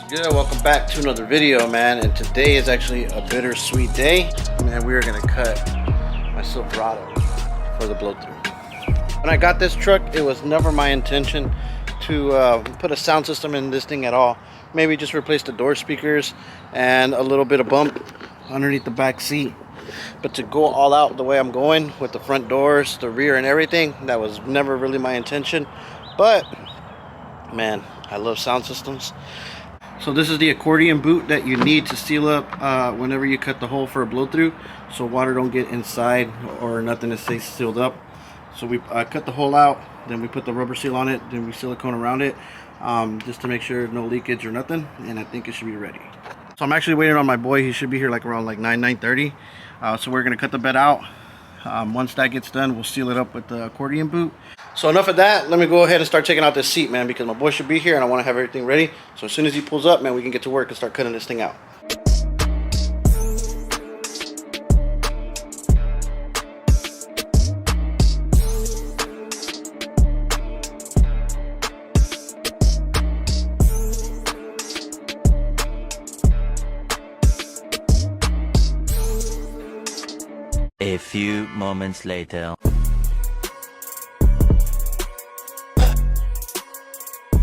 Good, welcome back to another video, man. And today is actually a bittersweet day. Man, we are gonna cut my Silverado for the blow through. When I got this truck, it was never my intention to put a sound system in this thing at all. Maybe just replace the door speakers and a little bit of bump underneath the back seat. But to go all out the way I'm going with the front doors, the rear and everything, that was never really my intention. But man, I love sound systems. So this is the accordion boot that you need to seal up whenever you cut the hole for a blow through, so water don't get inside or nothing to stay sealed up. So we cut the hole out, then we put the rubber seal on it, then we silicone around it, just to make sure no leakage or nothing, and I think it should be ready. So I'm actually waiting on my boy. He should be here like around like 9:30. So we're gonna cut the bed out. Once that gets done, we'll seal it up with the accordion boot. So enough of that, let me go ahead and start taking out this seat, man, because my boy should be here and I want to have everything ready. So as soon as he pulls up, man, we can get to work and start cutting this thing out. A few moments later.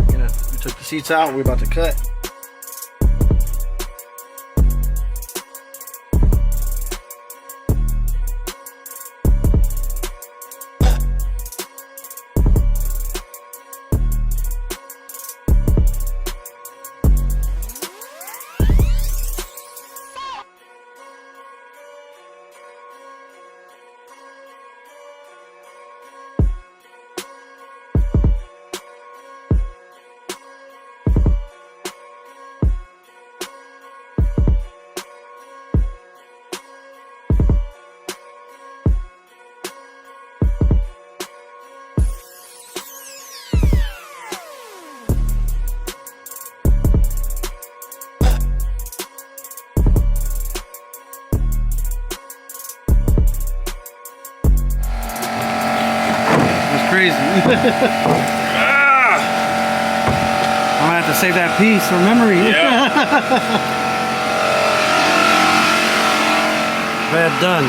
We took the seats out, we're about to cut. Crazy. I'm gonna have to save that piece for memory. Yeah. Bad done.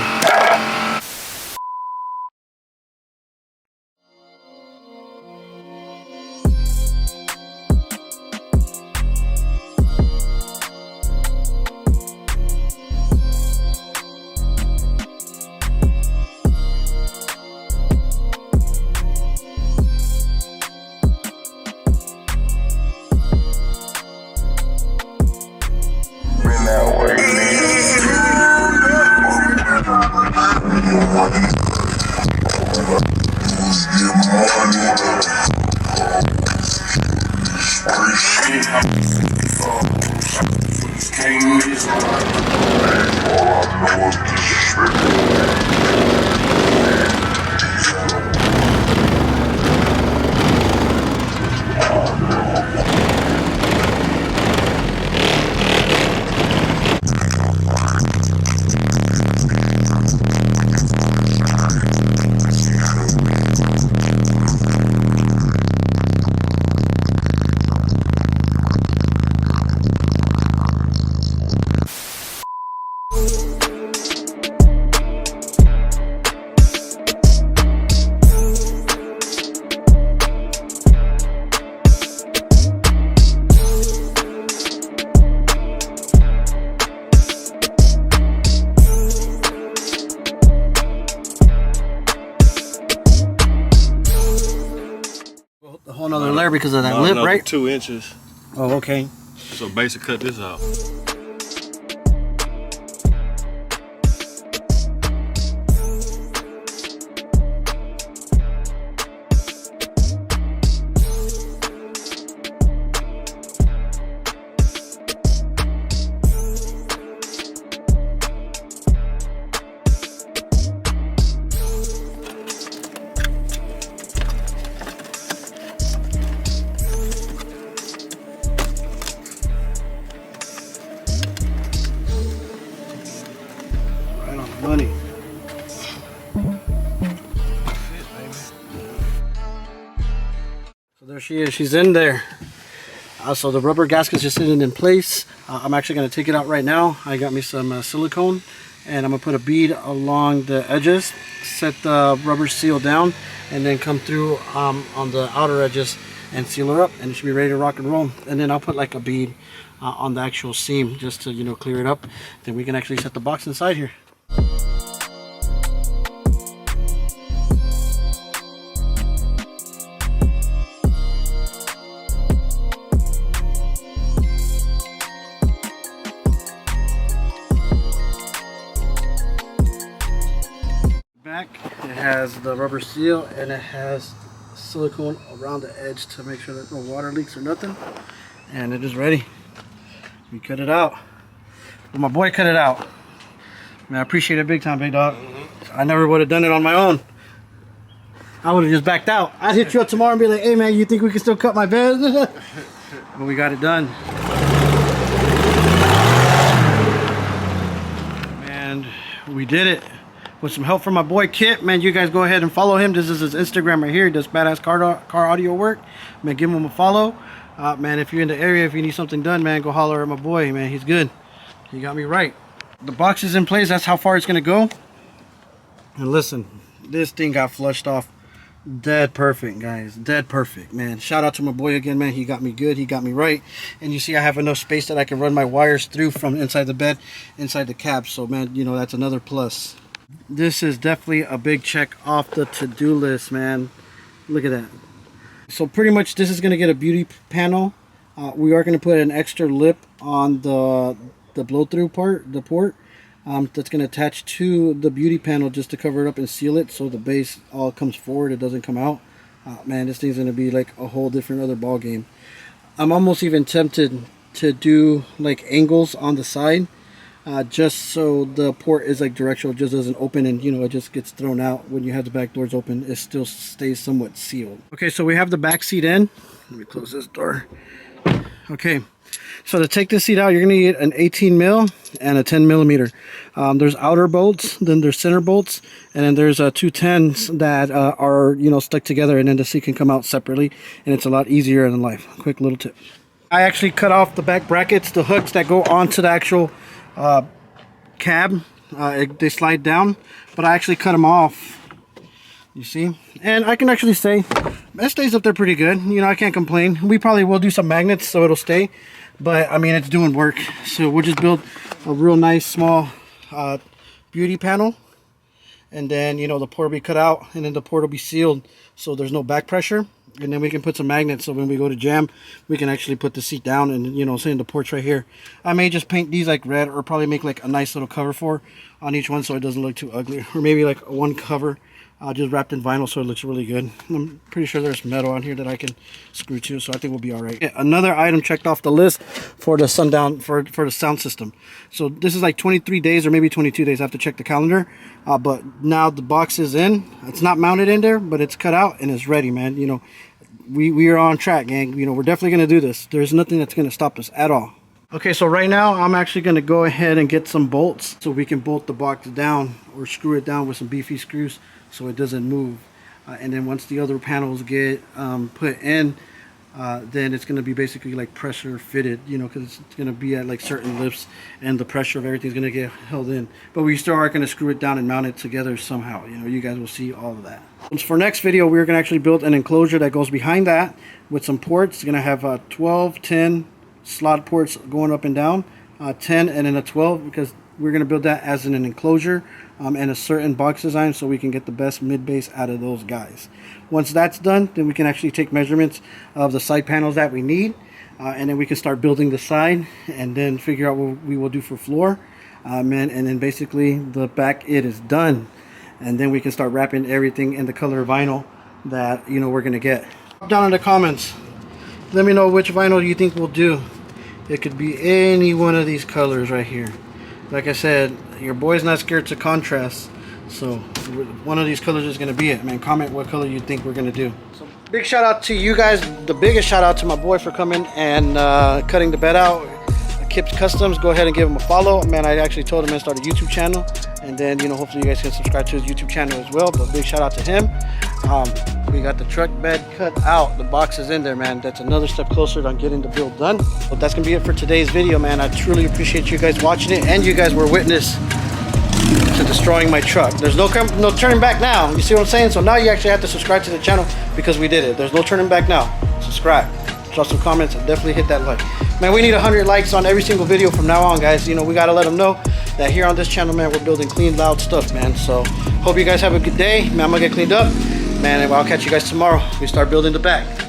A whole nother layer because of that lip, right? 2 inches. Oh, okay. So basically cut this out. Money. So there she is. She's in there. So the rubber gasket's just sitting in place. I'm actually going to take it out right now. I got me some silicone, and I'm going to put a bead along the edges, set the rubber seal down, and then come through on the outer edges and seal her up, and it should be ready to rock and roll. And then I'll put like a bead on the actual seam just to, you know, clear it up. Then we can actually set the box inside here. Back, it has the rubber seal and it has silicone around the edge to make sure that no water leaks or nothing, and it is ready. We cut it out. Well, my boy cut it out. Man, I appreciate it big time, big dog. I never would have done it on my own. I would have just backed out. I'd hit you up tomorrow and be like, hey man, you think we can still cut my bed? But we got it done. And we did it. With some help from my boy Kit, man, you guys go ahead and follow him. This is his Instagram right here. He does badass car audio work. Man, give him a follow. Man, if you're in the area, if you need something done, man, go holler at my boy, man. He's good. He got me right. The box is in place. That's how far it's gonna go. And listen, this thing got flushed off dead perfect, guys. Dead perfect, man. Shout out to my boy again, man. He got me good. He got me right. And you see I have enough space that I can run my wires through from inside the bed, inside the cab. So, man, you know, that's another plus. This is definitely a big check off the to-do list, man. Look at that. So pretty much this is going to get a beauty panel. We are going to put an extra lip on the blow-through part, the port. That's going to attach to the beauty panel just to cover it up and seal it so the base all comes forward, it doesn't come out. Man, this thing's going to be like a whole different other ball game. I'm almost even tempted to do like angles on the side. Just so the port is like directional, just doesn't open and, you know, it just gets thrown out. When you have the back doors open, it still stays somewhat sealed. Okay, so we have the back seat in. Let me close this door. Okay, so to take this seat out, you're gonna need an 18 mil and a 10 millimeter. There's outer bolts, then there's center bolts, and then there's 2 10s that are, you know, stuck together, and then the seat can come out separately, and it's a lot easier in life. Quick little tip. I actually cut off the back brackets, the hooks that go onto the actual cab. They slide down, but I actually cut them off, you see, and I can actually say it stays up there pretty good. You know, I can't complain. We probably will do some magnets so it'll stay, but I mean, it's doing work. So we'll just build a real nice small beauty panel, and then, you know, the port will be cut out, and then the port will be sealed so there's no back pressure. And then we can put some magnets so when we go to jam, we can actually put the seat down and, you know, say in the porch right here. I may just paint these like red, or probably make like a nice little cover for on each one so it doesn't look too ugly. Or maybe like one cover just wrapped in vinyl so it looks really good. I'm pretty sure there's metal on here that I can screw to, so I think we'll be all right. Yeah, another item checked off the list for the sundown, for the sound system. So this is like 23 days or maybe 22 days. I have to check the calendar. But now the box is in. It's not mounted in there, but it's cut out and it's ready, man. You know, we are on track, gang. You know, we're definitely going to do this. There's nothing that's going to stop us at all. Okay, so right now I'm actually going to go ahead and get some bolts so we can bolt the box down or screw it down with some beefy screws so it doesn't move. And then once the other panels get put in, then it's going to be basically like pressure fitted, you know, because it's going to be at like certain lifts and the pressure of everything's going to get held in. But we still are going to screw it down and mount it together somehow. You know, you guys will see all of that. For next video, we're going to actually build an enclosure that goes behind that with some ports. It's going to have 12, 10 slot ports going up and down, 10 and then a 12, because we're going to build that as an enclosure and a certain box design so we can get the best mid base out of those guys. Once that's done, then we can actually take measurements of the side panels that we need, and then we can start building the side and then figure out what we will do for floor, and then basically the back it is done, and then we can start wrapping everything in the color vinyl that, you know, we're gonna get. Down in the comments, let me know which vinyl you think we'll do. It could be any one of these colors right here. Like I said, your boy's not scared to contrast, so one of these colors is going to be it, man. Comment what color you think we're going to do. So big shout out to you guys. The biggest shout out to my boy for coming and cutting the bed out. Kip's Customs, go ahead and give him a follow, man. I actually told him to start a YouTube channel, and then, you know, hopefully you guys can subscribe to his YouTube channel as well. But big shout out to him. We got the truck bed cut out. The box is in there, man. That's another step closer on getting the build done. But that's gonna be it for today's video, man. I truly appreciate you guys watching it, and you guys were witness to destroying my truck. There's no turning back now. You see what I'm saying? So now you actually have to subscribe to the channel because we did it. There's no turning back now. Subscribe, drop some comments, and definitely hit that like. Man, we need 100 likes on every single video from now on, guys. You know, we gotta let them know that here on this channel, man, we're building clean, loud stuff, man. So hope you guys have a good day. Man, I'm gonna get cleaned up, man, and I'll catch you guys tomorrow. We start building the back.